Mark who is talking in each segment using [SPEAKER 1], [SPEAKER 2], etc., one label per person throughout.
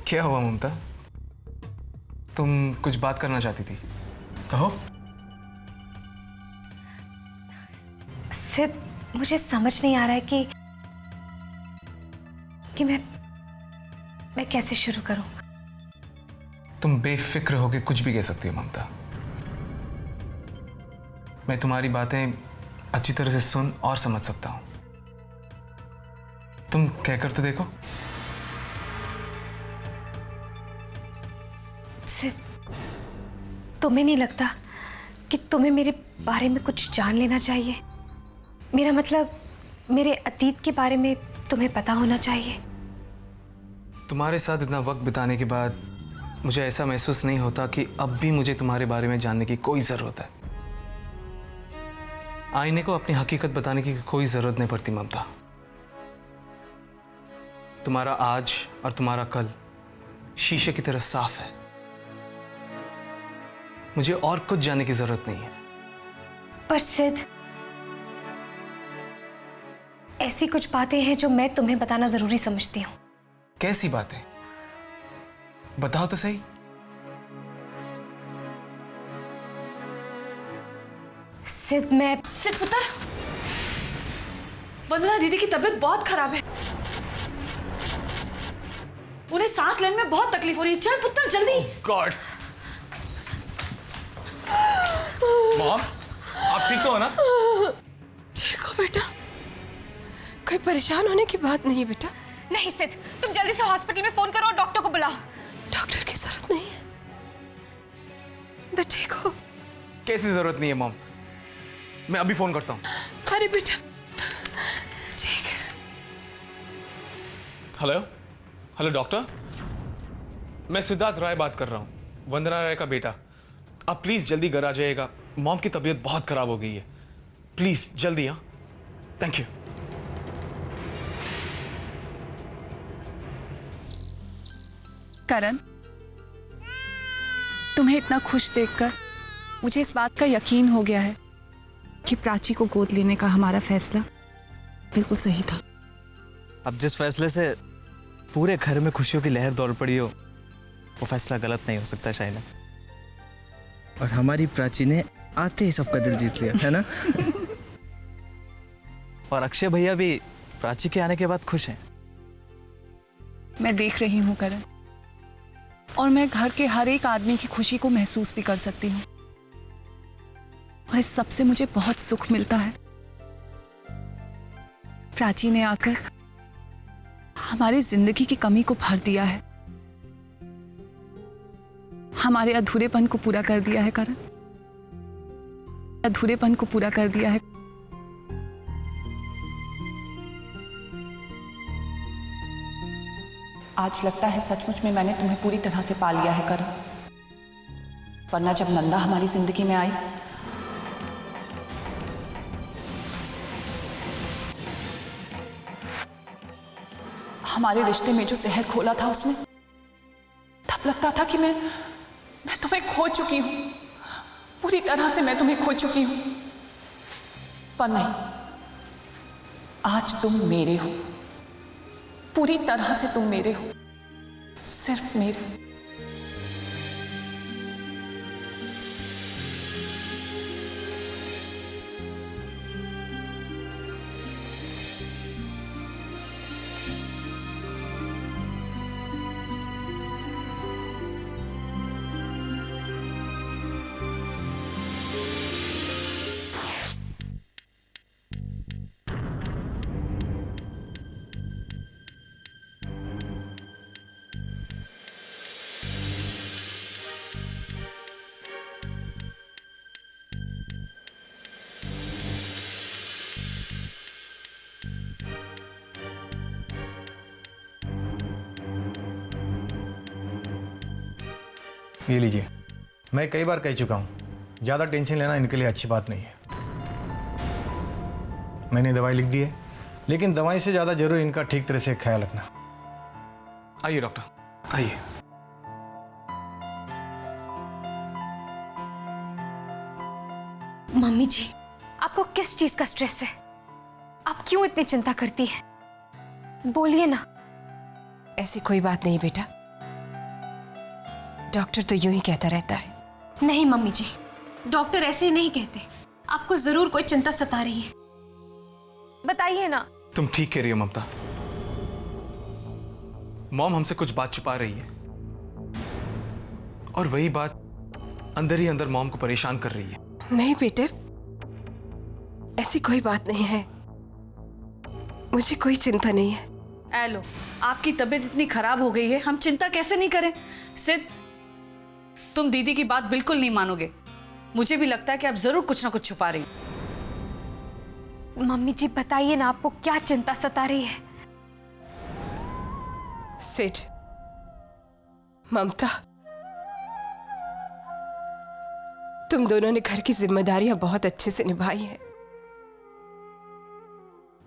[SPEAKER 1] क्या हुआ ममता? तुम कुछ बात करना चाहती थी, कहो।
[SPEAKER 2] सिद, मुझे समझ नहीं आ रहा है कि मैं कैसे शुरू करूं।
[SPEAKER 1] तुम बेफिक्र होकर कुछ भी कह सकती हो ममता। मैं तुम्हारी बातें अच्छी तरह से सुन और समझ सकता हूं। तुम कहकर तो देखो।
[SPEAKER 2] सिद, तुम्हें नहीं लगता कि तुम्हें मेरे बारे में कुछ जान लेना चाहिए? मेरा मतलब, मेरे अतीत के बारे में तुम्हें पता होना चाहिए।
[SPEAKER 1] तुम्हारे साथ इतना वक्त बिताने के बाद मुझे ऐसा महसूस नहीं होता कि अब भी मुझे तुम्हारे बारे में जानने की कोई जरूरत है। आईने को अपनी हकीकत बताने की कोई जरूरत नहीं पड़ती ममता। तुम्हारा आज और तुम्हारा कल शीशे की तरह साफ है। मुझे और कुछ जानने की जरूरत नहीं है।
[SPEAKER 2] पर सिद, ऐसी कुछ बातें हैं जो मैं तुम्हें बताना जरूरी समझती हूँ।
[SPEAKER 1] कैसी बातें? बताओ तो सही।
[SPEAKER 2] सिद,
[SPEAKER 3] सिद पुत्र, वंदना दीदी की तबीयत बहुत खराब है। उन्हें सांस लेने में बहुत तकलीफ हो रही है। चल पुत्र जल्दी।
[SPEAKER 1] गॉड। मॉम, आप ठीक तो हो ना?
[SPEAKER 4] ठीक हो बेटा, कोई परेशान होने की बात नहीं है बेटा।
[SPEAKER 2] नहीं सिद, तुम जल्दी से हॉस्पिटल में फोन करो और डॉक्टर को बुलाओ।
[SPEAKER 4] डॉक्टर की जरूरत नहीं है, मैं ठीक हूँ।
[SPEAKER 1] कैसी जरूरत नहीं है मॉम? मैं अभी फोन करता हूँ।
[SPEAKER 4] अरे बेटा, ठीक है।
[SPEAKER 1] हेलो हेलो डॉक्टर, मैं सिद्धार्थ राय बात कर रहा हूँ, वंदना राय का बेटा। आप प्लीज जल्दी घर आ जाइएगा। मॉम की तबीयत बहुत खराब हो गई है। प्लीज जल्दी। हाँ, थैंक यू।
[SPEAKER 5] करण, तुम्हें इतना खुश देखकर मुझे इस बात का यकीन हो गया है कि प्राची को गोद लेने का हमारा फैसला बिल्कुल सही था।
[SPEAKER 6] अब जिस फैसले से पूरे घर में खुशियों की लहर दौड़ पड़ी हो, वो फैसला गलत नहीं हो सकता शाइना।
[SPEAKER 7] और हमारी प्राची ने आते ही सबका दिल जीत लिया, है ना?
[SPEAKER 6] और अक्षय भैया भी प्राची के आने के बाद खुश हैं।
[SPEAKER 5] मैं देख रही हूँ करण, और मैं घर के हर एक आदमी की खुशी को महसूस भी कर सकती हूँ, और इस सब से मुझे बहुत सुख मिलता है। प्राची ने आकर हमारी जिंदगी की कमी को भर दिया है, हमारे अधूरेपन को पूरा कर दिया है करण, अधूरेपन को पूरा कर दिया है। आज लगता है सचमुच में मैंने तुम्हें पूरी तरह से पा लिया है करण, वरना जब नंदा हमारी जिंदगी में आई हमारे रिश्ते में जो जहर घोला था उसमें, तब लगता था कि मैं तुम्हें खो चुकी हूं, पूरी तरह से मैं तुम्हें खो चुकी हूं। पर नहीं, आज तुम मेरे हो, पूरी तरह से तुम मेरे हो, सिर्फ मेरे।
[SPEAKER 8] ये लीजिए। मैं कई बार कह चुका हूँ, ज़्यादा टेंशन लेना इनके लिए अच्छी बात नहीं है। मैंने दवाई लिख दी है, लेकिन दवाई से ज़्यादा जरूर इनका ठीक तरह से ख्याल रखना।
[SPEAKER 1] आइए डॉक्टर, आइए।
[SPEAKER 2] मम्मी जी, आपको किस चीज का स्ट्रेस है? आप क्यों इतनी चिंता करती हैं? बोलिए ना।
[SPEAKER 4] ऐसी कोई बात नहीं बेटा, डॉक्टर तो यूं ही कहता रहता है।
[SPEAKER 2] नहीं मम्मी जी, डॉक्टर ऐसे नहीं कहते। आपको जरूर कोई चिंता सता रही है, बताइए ना।
[SPEAKER 1] तुम ठीक कह रही हो ममता। मॉम हमसे कुछ बात छुपा रही है और वही बात अंदर ही अंदर मॉम को परेशान कर रही है।
[SPEAKER 4] नहीं बेटे, ऐसी कोई बात नहीं है, मुझे कोई चिंता नहीं है।
[SPEAKER 3] एलो, आपकी तबीयत इतनी खराब हो गई है, हम चिंता कैसे नहीं करें। सिद्ध, तुम दीदी की बात बिल्कुल नहीं मानोगे। मुझे भी लगता है कि आप जरूर कुछ ना कुछ छुपा रही।
[SPEAKER 2] मम्मी जी बताइए ना, आपको क्या चिंता सता रही है?
[SPEAKER 4] सिड, ममता, तुम दोनों ने घर की जिम्मेदारियां बहुत अच्छे से निभाई हैं,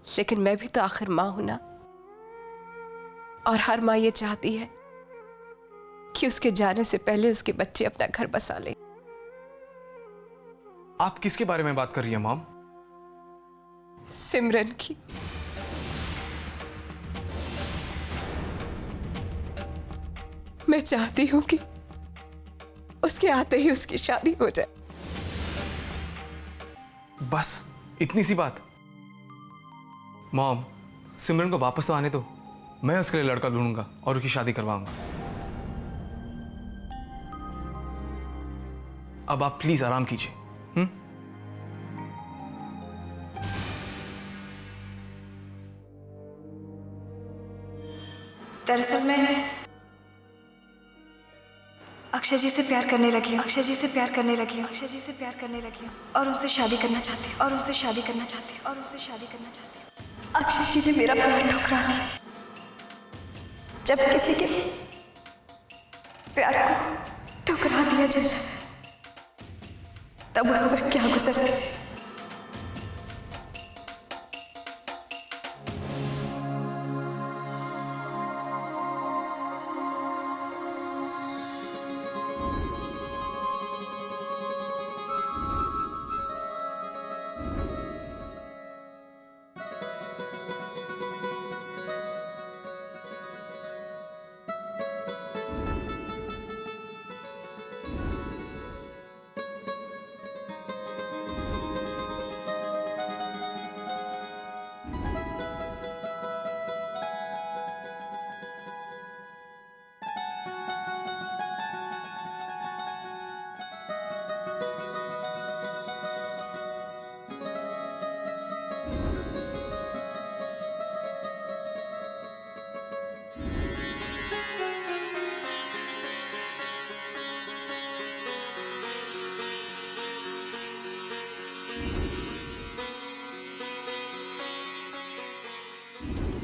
[SPEAKER 4] लेकिन मैं भी तो आखिर मां हूं ना। और हर मां ये चाहती है कि उसके जाने से पहले उसके बच्चे अपना घर बसा लें।
[SPEAKER 1] आप किसके बारे में बात कर रही हैं मॉम?
[SPEAKER 4] सिमरन की। मैं चाहती हूं कि उसके आते ही उसकी शादी हो जाए।
[SPEAKER 1] बस इतनी सी बात? मॉम, सिमरन को वापस तो आने दो, मैं उसके लिए लड़का ढूंढूंगा और उसकी शादी करवाऊंगा। अब आप प्लीज आराम कीजिए।
[SPEAKER 9] दरअसल मैं अक्षय जी से प्यार करने लगी हूँ, अक्षय जी से प्यार करने लगी हूँ, अक्षय जी से प्यार करने लगी हूँ और उनसे शादी करना चाहती हूँ, और उनसे शादी करना चाहती हूँ, और उनसे शादी करना चाहती हूँ। अक्षय जी ने मेरा प्यार ठुकरा दिया। जब किसी के प्यार को ठुकरा दिया जाए तब उस पर क्या गुजरती है।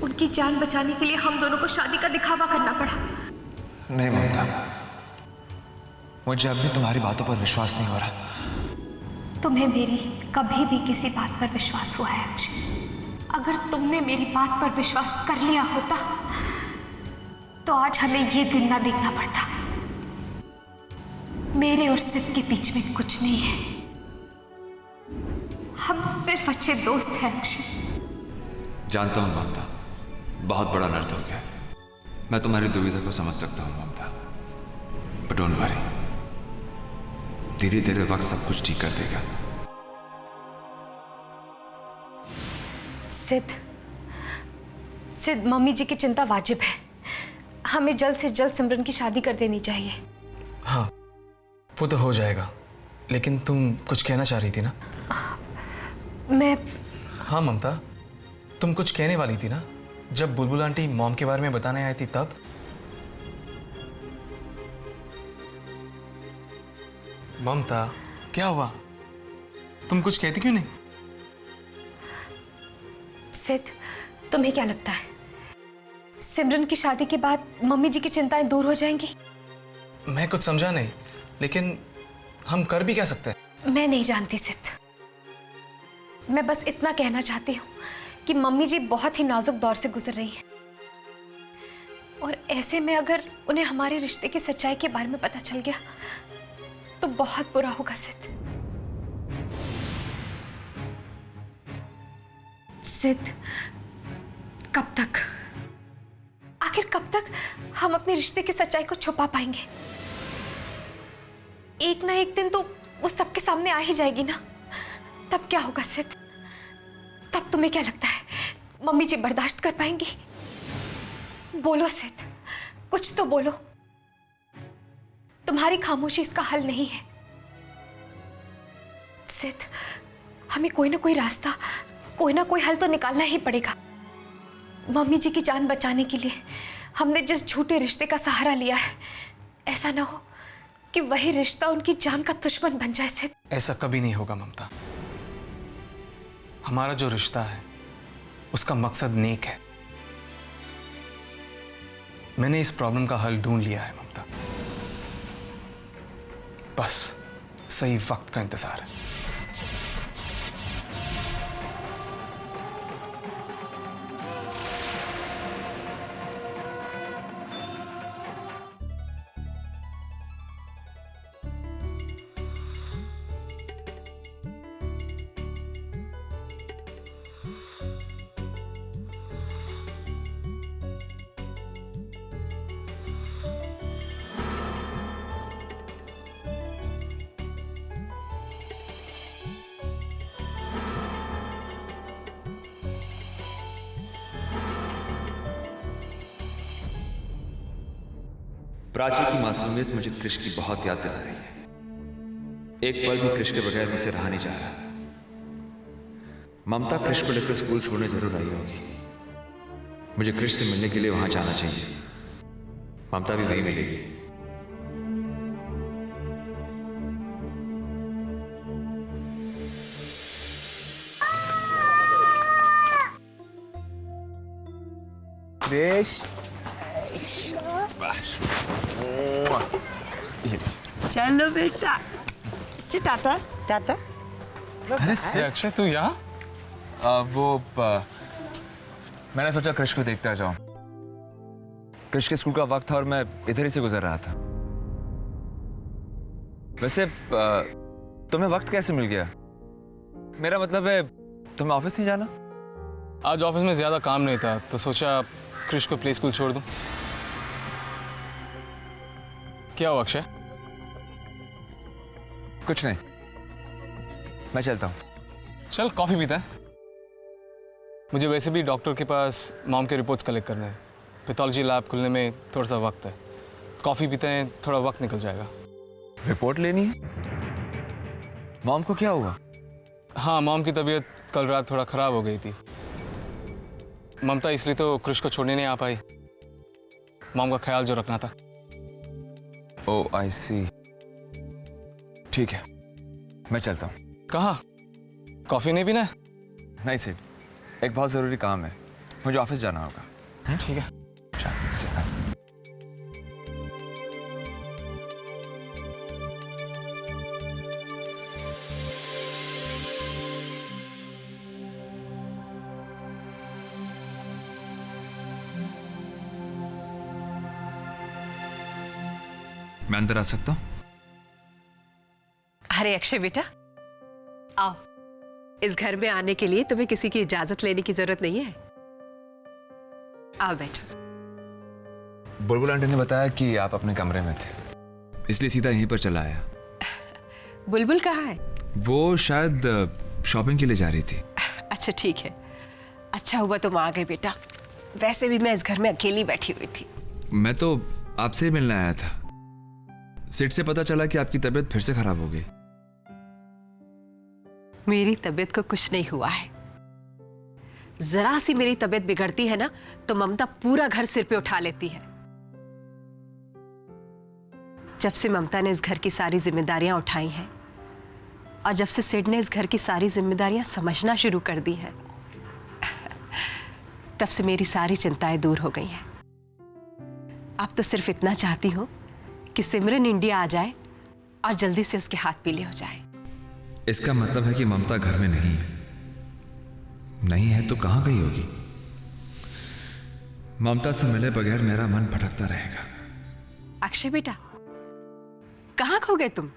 [SPEAKER 2] उनकी जान बचाने के लिए हम दोनों को शादी का दिखावा करना पड़ा।
[SPEAKER 10] नहीं ममता, मुझे अब भी तुम्हारी बातों पर विश्वास नहीं हो रहा।
[SPEAKER 2] तुम्हें मेरी कभी भी किसी बात पर विश्वास हुआ है अक्षय? अगर तुमने मेरी बात पर विश्वास कर लिया होता तो आज हमें ये दिन ना देखना पड़ता। मेरे और सिद्ध के बीच में कुछ नहीं है, हम सिर्फ अच्छे दोस्त हैं अक्षय।
[SPEAKER 10] जानता हूँ ममता, बहुत बड़ा नर्द हो गया। मैं तुम्हारी दुविधा को समझ सकता हूँ ममता, बट डोंट वरी, धीरे धीरे वक्त सब कुछ ठीक कर देगा।
[SPEAKER 2] सिद्ध, मम्मी जी की चिंता वाजिब है। हमें जल्द से जल्द सिमरन की शादी कर देनी चाहिए।
[SPEAKER 1] हाँ, वो तो हो जाएगा, लेकिन तुम कुछ कहना चाह रही थी ना?
[SPEAKER 2] मैं
[SPEAKER 1] हाँ ममता, तुम कुछ कहने वाली थी ना जब बुलबुल आंटी मॉम के बारे में बताने आई थी तब? ममता, क्या हुआ? तुम कुछ कहती क्यों नहीं?
[SPEAKER 2] सिद्ध, तुम्हें क्या लगता है सिमरन की शादी के बाद मम्मी जी की चिंताएं दूर हो जाएंगी?
[SPEAKER 1] मैं कुछ समझा नहीं, लेकिन हम कर भी क्या सकते हैं?
[SPEAKER 2] मैं नहीं जानती सिद्ध, मैं बस इतना कहना चाहती हूँ कि मम्मी जी बहुत ही नाजुक दौर से गुजर रही हैं और ऐसे में अगर उन्हें हमारे रिश्ते की सच्चाई के बारे में पता चल गया तो बहुत बुरा होगा सिद्ध। सिद्ध, कब तक, आखिर कब तक हम अपने रिश्ते की सच्चाई को छुपा पाएंगे? एक ना एक दिन तो वो सबके सामने आ ही जाएगी ना। तब क्या होगा सिद्ध? तब तुम्हें क्या लगता है मम्मी जी बर्दाश्त कर पाएंगी? बोलो सिद्ध, कुछ तो बोलो। तुम्हारी खामोशी इसका हल नहीं है। सिद्ध, हमें कोई ना कोई रास्ता, कोई ना कोई हल तो निकालना ही पड़ेगा। मम्मी जी की जान बचाने के लिए हमने जिस झूठे रिश्ते का सहारा लिया है, ऐसा ना हो कि वही रिश्ता उनकी जान का दुश्मन बन जाए। सिद्ध,
[SPEAKER 1] ऐसा कभी नहीं होगा ममता। हमारा जो रिश्ता है उसका मकसद नेक है। मैंने इस प्रॉब्लम का हल ढूंढ लिया है ममता। बस सही वक्त का इंतजार है।
[SPEAKER 10] प्राची की मासूमियत मुझे कृष की बहुत याद दिला रही है। एक पल भी कृष के बगैर मुझसे रहा नहीं जा रहा। ममता कृष को लेकर स्कूल छोड़ने जरूर आई होगी। मुझे कृष से मिलने के लिए वहां जाना चाहिए। ममता भी वहीं मिलेगी।
[SPEAKER 6] देश
[SPEAKER 3] चलो बेटा, टाटा टाटा।
[SPEAKER 10] अरे अक्षय तू यहाँ? मैंने सोचा कृष को देखता जाऊं। कृष के स्कूल का वक्त था और मैं इधर ही से गुजर रहा था। वैसे तुम्हें वक्त कैसे मिल गया? मेरा मतलब है तुम्हें ऑफिस नहीं जाना?
[SPEAKER 1] आज ऑफिस में ज्यादा काम नहीं था तो सोचा कृष को प्ले स्कूल छोड़ दूं। क्या हुआ अक्षय?
[SPEAKER 10] कुछ नहीं, मैं चलता हूँ।
[SPEAKER 1] चल कॉफी पीता है। मुझे वैसे भी डॉक्टर के पास मॉम के रिपोर्ट्स कलेक्ट करने हैं। पैथोलॉजी लैब खुलने में थोड़ा सा वक्त है। कॉफी पीते हैं, थोड़ा वक्त निकल जाएगा।
[SPEAKER 10] रिपोर्ट लेनी है? मॉम को क्या हुआ?
[SPEAKER 1] हाँ, मॉम की तबीयत कल रात थोड़ा खराब हो गई थी। ममता इसलिए तो कृष को छोड़ने नहीं आ पाई। मॉम का ख्याल जो रखना था।
[SPEAKER 10] ओह आई सी। ठीक है, मैं चलता हूँ।
[SPEAKER 1] कहाँ? कॉफी नहीं पीना है?
[SPEAKER 10] नहीं सिड, एक बहुत जरूरी काम है, मुझे ऑफिस जाना होगा।
[SPEAKER 1] ठीक है।
[SPEAKER 10] मैं अंदर आ सकता हूँ?
[SPEAKER 4] अरे अक्षय बेटा, आओ। इस घर में आने के लिए तुम्हें किसी की इजाजत लेने की जरूरत नहीं है। आओ बैठो।
[SPEAKER 10] बुलबुल आंटी ने बताया कि आप अपने कमरे में थे, इसलिए सीधा यहीं पर चला आया।
[SPEAKER 4] बुलबुल कहाँ है?
[SPEAKER 10] वो शायद शॉपिंग के लिए जा रही थी।
[SPEAKER 4] अच्छा ठीक है, अच्छा हुआ तुम आ गए बेटा। वैसे भी मैं इस घर में अकेली बैठी हुई थी।
[SPEAKER 10] मैं तो आपसे ही मिलने आया था। सिड से पता चला कि आपकी तबीयत फिर से खराब हो गई।
[SPEAKER 4] मेरी तबीयत को कुछ नहीं हुआ है। जरा सी मेरी तबीयत बिगड़ती है ना तो ममता पूरा घर सिर पे उठा लेती है। जब से ममता ने इस घर की सारी जिम्मेदारियां उठाई हैं और जब से सिड ने इस घर की सारी जिम्मेदारियां समझना शुरू कर दी हैं, तब से मेरी सारी चिंताएं दूर हो गई हैं। अब तो सिर्फ इतना चाहती हूं कि सिमरन इंडिया आ जाए और जल्दी से उसके हाथ पीले हो जाए।
[SPEAKER 10] इसका मतलब है कि ममता घर में नहीं है। नहीं है तो कहां गई होगी? ममता से मिले बगैर मेरा मन भटकता रहेगा।
[SPEAKER 4] अक्षय बेटा, कहां खो गए तुम?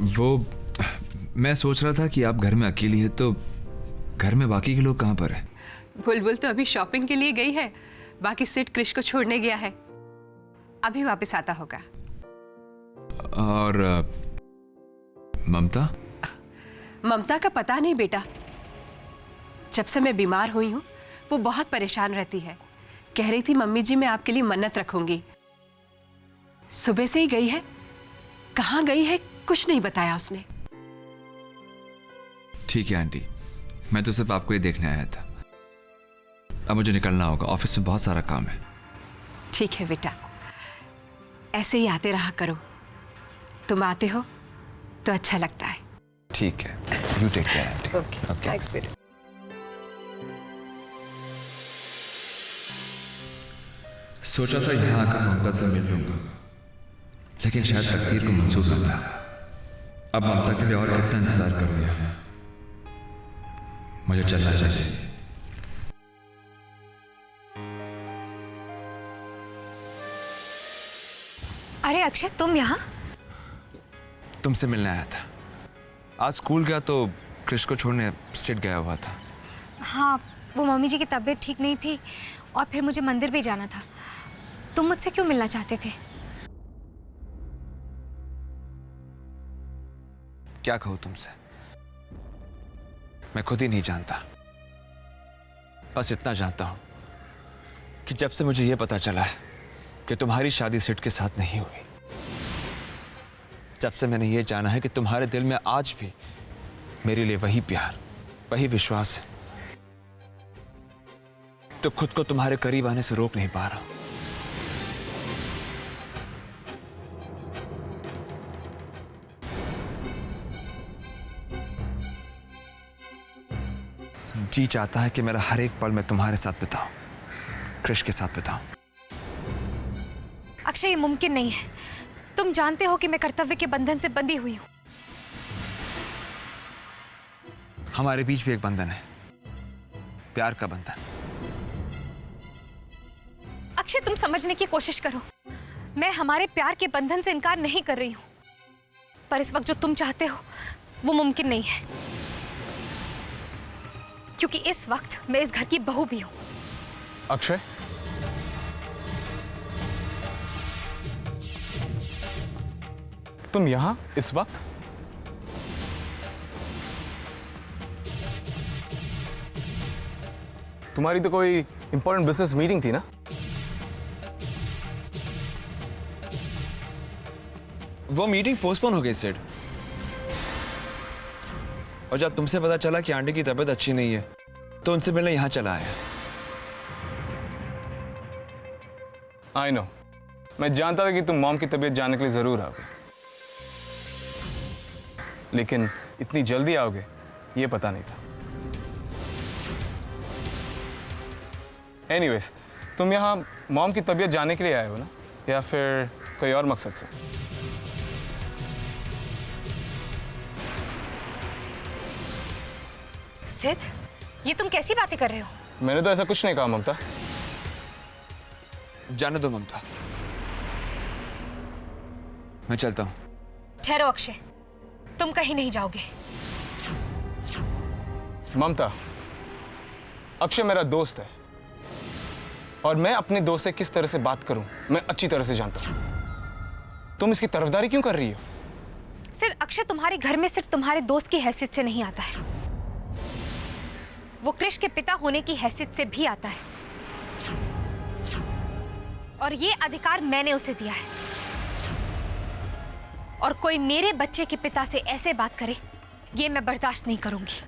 [SPEAKER 10] वो मैं सोच रहा था कि आप घर में अकेली है तो घर में बाकी के लोग कहां पर हैं?
[SPEAKER 4] बुलबुल तो अभी शॉपिंग के लिए गई है, बाकी सिड कृष को छोड़ने गया है, अभी वापस आता होगा।
[SPEAKER 10] और ममता?
[SPEAKER 4] ममता का पता नहीं बेटा। जब से मैं बीमार हुई हूँ वो बहुत परेशान रहती है। कह रही थी मम्मी जी मैं आपके लिए मन्नत रखूंगी। सुबह से ही गई है, कहाँ गई है कुछ नहीं बताया उसने।
[SPEAKER 10] ठीक है आंटी, मैं तो सिर्फ आपको ही देखने आया था। अब मुझे निकलना होगा, ऑफिस में बहुत सारा काम है।
[SPEAKER 4] ठीक है बेटा, ऐसे ही आते रहा करो। तुम आते हो तो अच्छा लगता है।
[SPEAKER 10] ठीक है, you take care aunty.
[SPEAKER 4] Okay, thanks बेटा।
[SPEAKER 10] सोचा था यहाँ आकर ममता से मिल लूंगा, लेकिन शायद तकदीर को मंजूर न था। अब ममता के लिए और कितना इंतजार करूँ यहाँ? मुझे चलना चाहिए।
[SPEAKER 2] अरे अक्षय, तुम यहाँ?
[SPEAKER 10] तुमसे मिलने आया था। आज स्कूल गया तो क्रिश को छोड़ने स्टेट गया हुआ था।
[SPEAKER 2] हाँ, वो मम्मी जी की तबीयत ठीक नहीं थी और फिर मुझे मंदिर भी जाना था। तुम मुझसे क्यों मिलना चाहते थे?
[SPEAKER 10] क्या कहूँ तुमसे, मैं खुद ही नहीं जानता। बस इतना जानता हूं कि जब से मुझे यह पता चला है कि तुम्हारी शादी सिड के साथ नहीं हुई, जब से मैंने ये जाना है कि तुम्हारे दिल में आज भी मेरे लिए वही प्यार, वही विश्वास है, तो खुद को तुम्हारे करीब आने से रोक नहीं पा रहा हूं। जी चाहता है कि मेरा हर एक पल मैं तुम्हारे साथ बिताऊं, क्रिश के साथ बिताऊं।
[SPEAKER 2] अक्षय, ये मुमकिन नहीं है। तुम जानते हो कि मैं कर्तव्य के बंधन से बंधी हुई हूं।
[SPEAKER 10] हमारे बीच भी एक बंधन है, प्यार का बंधन।
[SPEAKER 2] अक्षय, तुम समझने की कोशिश करो। मैं हमारे प्यार के बंधन से इनकार नहीं कर रही हूं, पर इस वक्त जो तुम चाहते हो वो मुमकिन नहीं है, क्योंकि इस वक्त मैं इस घर की बहू भी हूं।
[SPEAKER 1] अक्षय, तुम यहां इस वक्त? तुम्हारी तो कोई इंपॉर्टेंट बिजनेस मीटिंग थी ना?
[SPEAKER 10] वो मीटिंग पोस्टपोन हो गई सिड, और जब तुमसे पता चला कि आंटी की तबीयत अच्छी नहीं है तो उनसे मिलने यहां चला आया।
[SPEAKER 1] आई नो, मैं जानता था कि तुम मॉम की तबीयत जानने के लिए जरूर आओगे, लेकिन इतनी जल्दी आओगे ये पता नहीं था। एनीवेज, तुम यहाँ मॉम की तबीयत जानने के लिए आए हो ना, या फिर कोई और मकसद से?
[SPEAKER 2] सिद्ध, ये तुम कैसी बातें कर रहे हो?
[SPEAKER 1] मैंने तो ऐसा कुछ नहीं कहा ममता।
[SPEAKER 10] जाने दो ममता, मैं चलता हूं।
[SPEAKER 2] ठहरो अक्षय, तुम कहीं नहीं जाओगे।
[SPEAKER 1] ममता, अक्षय मेरा दोस्त है और मैं अपने दोस्त से किस तरह से बात करूं मैं अच्छी तरह से जानता हूं। तुम इसकी तरफदारी क्यों कर रही हो?
[SPEAKER 2] सिर्फ अक्षय तुम्हारे घर में सिर्फ तुम्हारे दोस्त की हैसियत से नहीं आता है, वो क्रिश के पिता होने की हैसियत से भी आता है, और ये अधिकार मैंने उसे दिया है। और कोई मेरे बच्चे के पिता से ऐसे बात करे, ये मैं बर्दाश्त नहीं करूंगी।